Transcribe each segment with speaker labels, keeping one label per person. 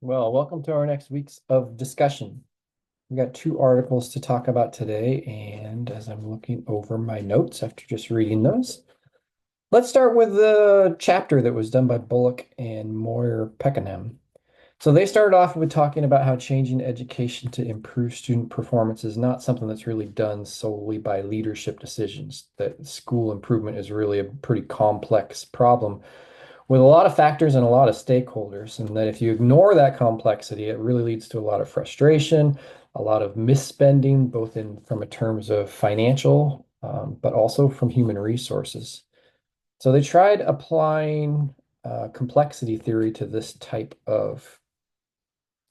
Speaker 1: Well, welcome to our next week's of discussion. We got two articles to talk about today, and as I'm looking over my notes after just reading those, let's start with the chapter that was done by Bullock and Moyer Peckenham. So they started off with talking about how changing education to improve student performance is not something that's really done solely by leadership decisions, that school improvement is really a pretty complex problem with a lot of factors and a lot of stakeholders. And that if you ignore that complexity, it really leads to a lot of frustration, a lot of misspending, both in from a terms of financial, but also from human resources. So they tried applying complexity theory to this type of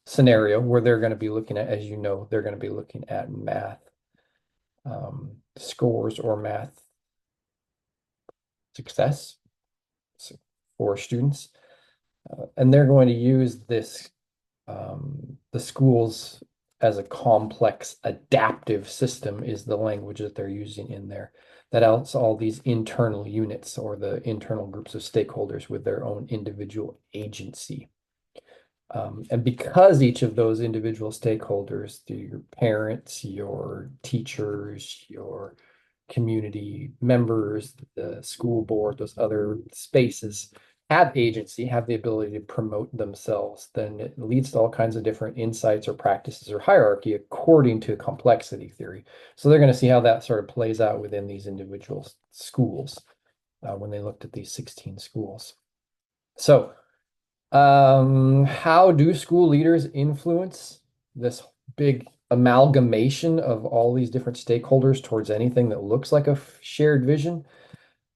Speaker 1: scenario where they're going to be looking at, as you know, they're going to be looking at math scores or math success for students. And they're going to use the schools as a complex adaptive system is the language that they're using in there. That outs all these internal units or the internal groups of stakeholders with their own individual agency. And because each of those individual stakeholders, your parents, your teachers, your community members, the school board, those other spaces have agency, have the ability to promote themselves, then it leads to all kinds of different insights or practices or hierarchy according to complexity theory. So they're going to see how that sort of plays out within these individual schools when they looked at these 16 schools. So how do school leaders influence this big amalgamation of all these different stakeholders towards anything that looks like a shared vision?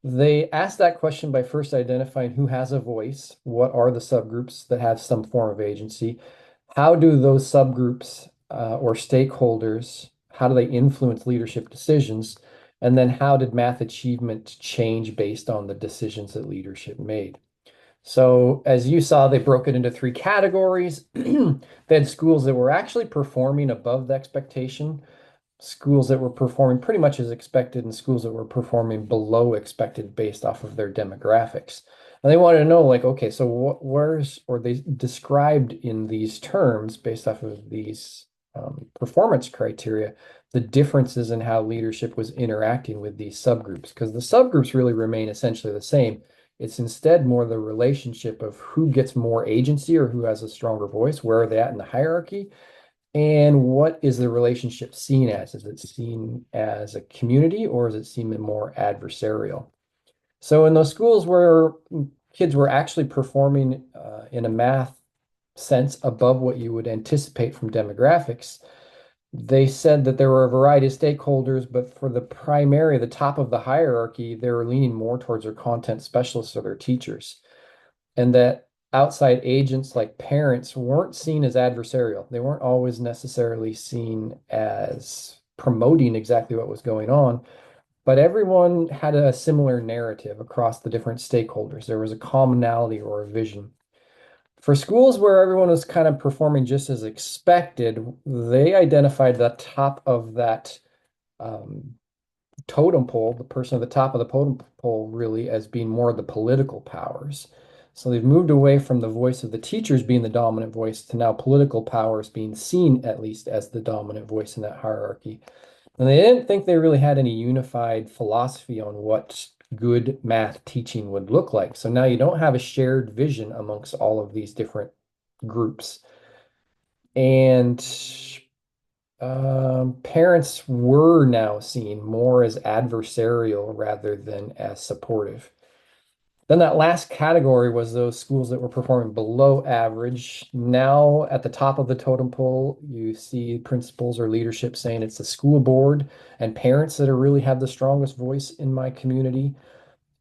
Speaker 1: They ask that question by first identifying who has a voice, what are the subgroups that have some form of agency, how do those subgroups or stakeholders, how do they influence leadership decisions, and then how did math achievement change based on the decisions that leadership made? So as you saw, they broke it into three categories. They had schools that were actually performing above the expectation, schools that were performing pretty much as expected, and schools that were performing below expected based off of their demographics. And they wanted to know, like, okay, so where's, or they described in these terms based off of these performance criteria, the differences in how leadership was interacting with these subgroups, because the subgroups really remain essentially the same. It's instead more the relationship of who gets more agency or who has a stronger voice, where are they at in the hierarchy, and what is the relationship seen as? Is it seen as a community or is it seen more adversarial? So in those schools where kids were actually performing in a math sense above what you would anticipate from demographics, they said that there were a variety of stakeholders, but for the primary, the top of the hierarchy, they were leaning more towards their content specialists or their teachers. And that outside agents like parents weren't seen as adversarial. They weren't always necessarily seen as promoting exactly what was going on, but everyone had a similar narrative across the different stakeholders. There was a commonality or a vision. For schools where everyone was kind of performing just as expected, they identified the top of that um, totem pole, the person at the top of the totem pole, really as being more of the political powers. So they've moved away from the voice of the teachers being the dominant voice to now political powers being seen at least as the dominant voice in that hierarchy. And they didn't think they really had any unified philosophy on what good math teaching would look like. So now you don't have a shared vision amongst all of these different groups. And parents were now seen more as adversarial rather than as supportive. Then that last category was those schools that were performing below average. Now at the top of the totem pole, you see principals or leadership saying it's the school board and parents that are really have the strongest voice in my community.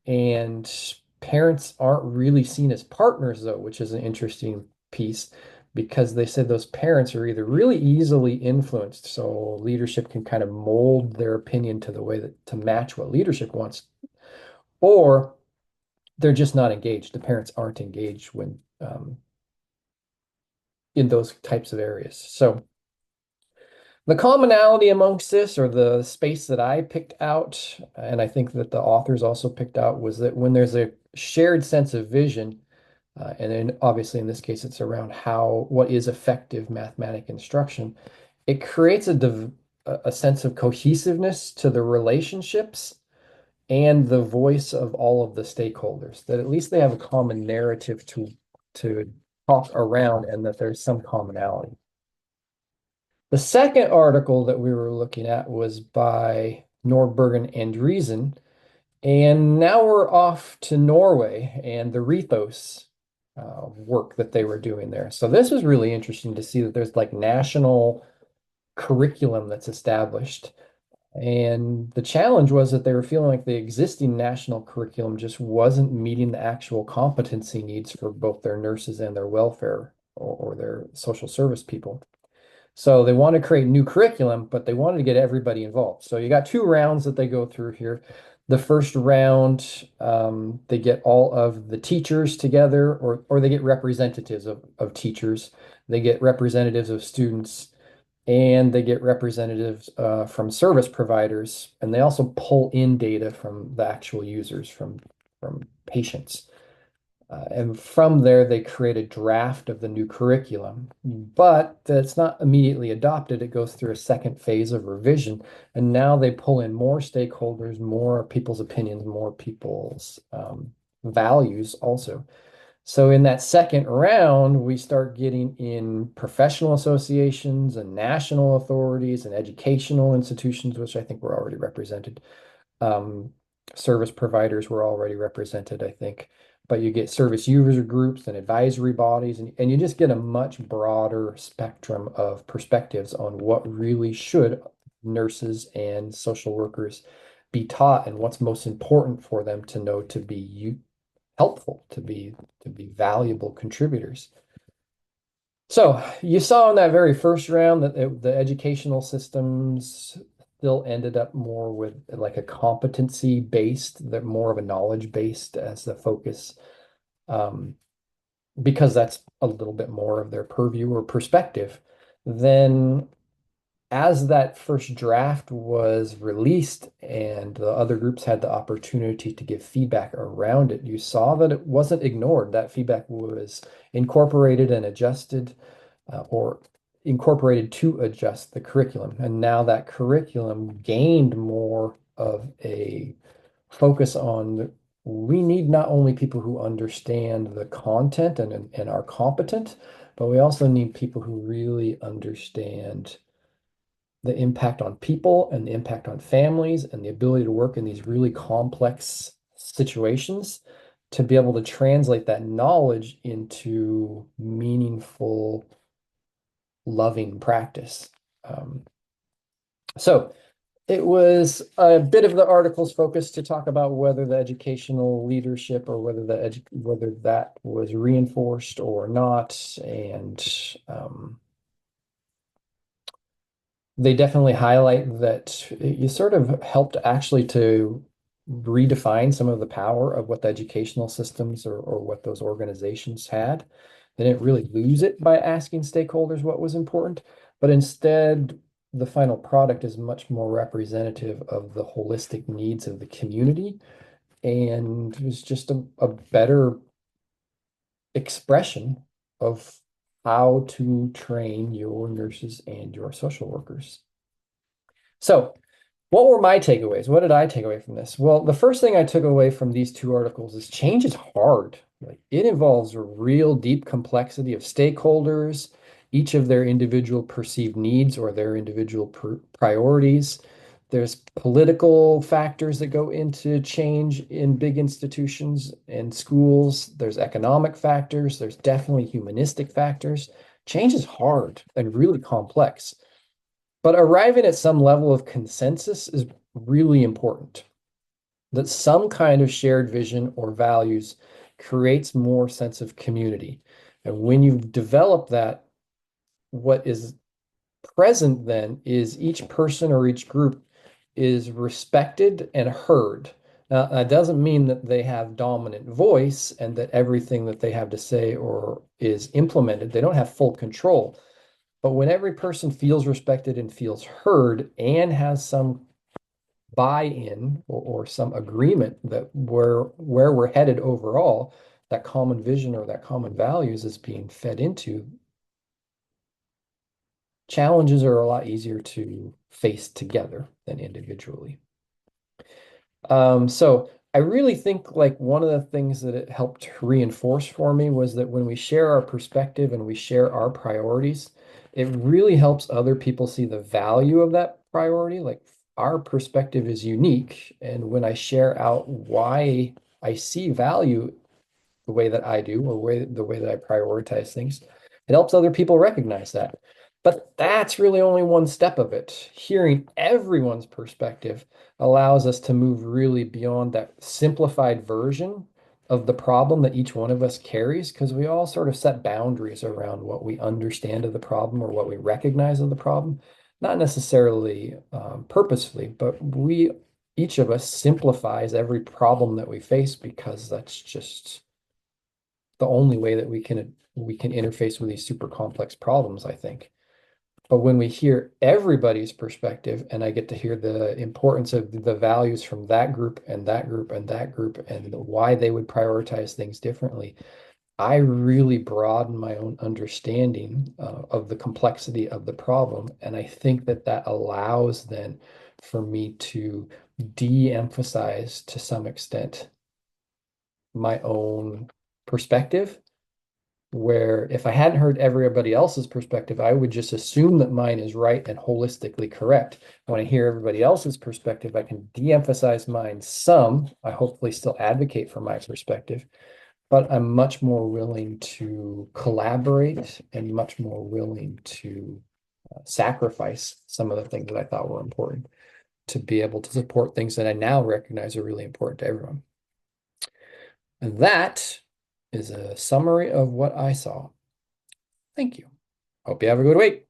Speaker 1: And parents aren't really seen as partners, though, which is an interesting piece because they said those parents are either really easily influenced, so leadership can kind of mold their opinion to the way that to match what leadership wants, or they're just not engaged. The parents aren't engaged when in those types of areas. So the commonality amongst this, or the space that I picked out, and I think that the authors also picked out, was that when there's a shared sense of vision, And then obviously in this case, it's around what is effective mathematic instruction. It creates a sense of cohesiveness to the relationships and the voice of all of the stakeholders, that at least they have a common narrative to talk around and that there's some commonality. The second article that we were looking at was by Nordberg and Andreessen, and now we're off to Norway and the Rethos work that they were doing there. So this was really interesting to see that there's like national curriculum that's established. And the challenge was that they were feeling like the existing national curriculum just wasn't meeting the actual competency needs for both their nurses and their welfare or their social service people. So they want to create new curriculum, but they wanted to get everybody involved. So you got two rounds that they go through here. The first round, they get all of the teachers together, or they get representatives of teachers. They get representatives of students, and they get representatives from service providers, and they also pull in data from the actual users, from patients. And from there, they create a draft of the new curriculum, but that's not immediately adopted. It goes through a second phase of revision, and now they pull in more stakeholders, more people's opinions, more people's values also. So in that second round, we start getting in professional associations and national authorities and educational institutions, which I think were already represented. Um, Service providers were already represented, I think. But you get service user groups and advisory bodies, and you just get a much broader spectrum of perspectives on what really should nurses and social workers be taught and what's most important for them to know to be helpful, to be valuable contributors. So you saw in that very first round that the educational systems still ended up more with like a competency based, that more of a knowledge based as the focus, um, because that's a little bit more of their purview or perspective. Then as that first draft was released and the other groups had the opportunity to give feedback around it, you saw that it wasn't ignored. That feedback was incorporated and adjusted, or incorporated to adjust the curriculum. And now that curriculum gained more of a focus on we need not only people who understand the content and are competent, but we also need people who really understand the impact on people and the impact on families and the ability to work in these really complex situations to be able to translate that knowledge into meaningful, loving practice. Um, so it was a bit of the article's focus to talk about whether the educational leadership or whether that was reinforced or not, and they definitely highlight that you sort of helped actually to redefine some of the power of what the educational systems or what those organizations had. They didn't really lose it by asking stakeholders what was important, but instead, the final product is much more representative of the holistic needs of the community and was just a better expression of how to train your nurses and your social workers. So, what were my takeaways? What did I take away from this? Well, the first thing I took away from these two articles is change is hard. Like it involves a real deep complexity of stakeholders, each of their individual perceived needs or their individual priorities. There's political factors that go into change in big institutions and schools. There's economic factors. There's definitely humanistic factors. Change is hard and really complex. But arriving at some level of consensus is really important. That some kind of shared vision or values creates more sense of community. And when you've developed that, what is present then is each person or each group is respected and heard. Now, that doesn't mean that they have dominant voice and that everything that they have to say or is implemented. They don't have full control. But when every person feels respected and feels heard and has some buy-in or some agreement that where we're headed overall, that common vision or that common values is being fed into, challenges are a lot easier to face together than individually. So I really think like one of the things that it helped reinforce for me was that when we share our perspective and we share our priorities, it really helps other people see the value of that priority. Like our perspective is unique. And when I share out why I see value the way that I do, or the way that I prioritize things, it helps other people recognize that. But that's really only one step of it. Hearing everyone's perspective allows us to move really beyond that simplified version of the problem that each one of us carries, because we all sort of set boundaries around what we understand of the problem or what we recognize of the problem, not necessarily purposefully, but each of us simplifies every problem that we face because that's just the only way that we can interface with these super complex problems, I think. But when we hear everybody's perspective, and I get to hear the importance of the values from that group and that group and that group and why they would prioritize things differently, I really broaden my own understanding of the complexity of the problem. And I think that that allows then for me to de-emphasize to some extent my own perspective, where if I hadn't heard everybody else's perspective, I would just assume that mine is right and holistically correct. When I hear everybody else's perspective, I can de-emphasize mine some. I hopefully still advocate for my perspective, but I'm much more willing to collaborate and much more willing to sacrifice some of the things that I thought were important to be able to support things that I now recognize are really important to everyone. And that is a summary of what I saw. Thank you. Hope you have a good week.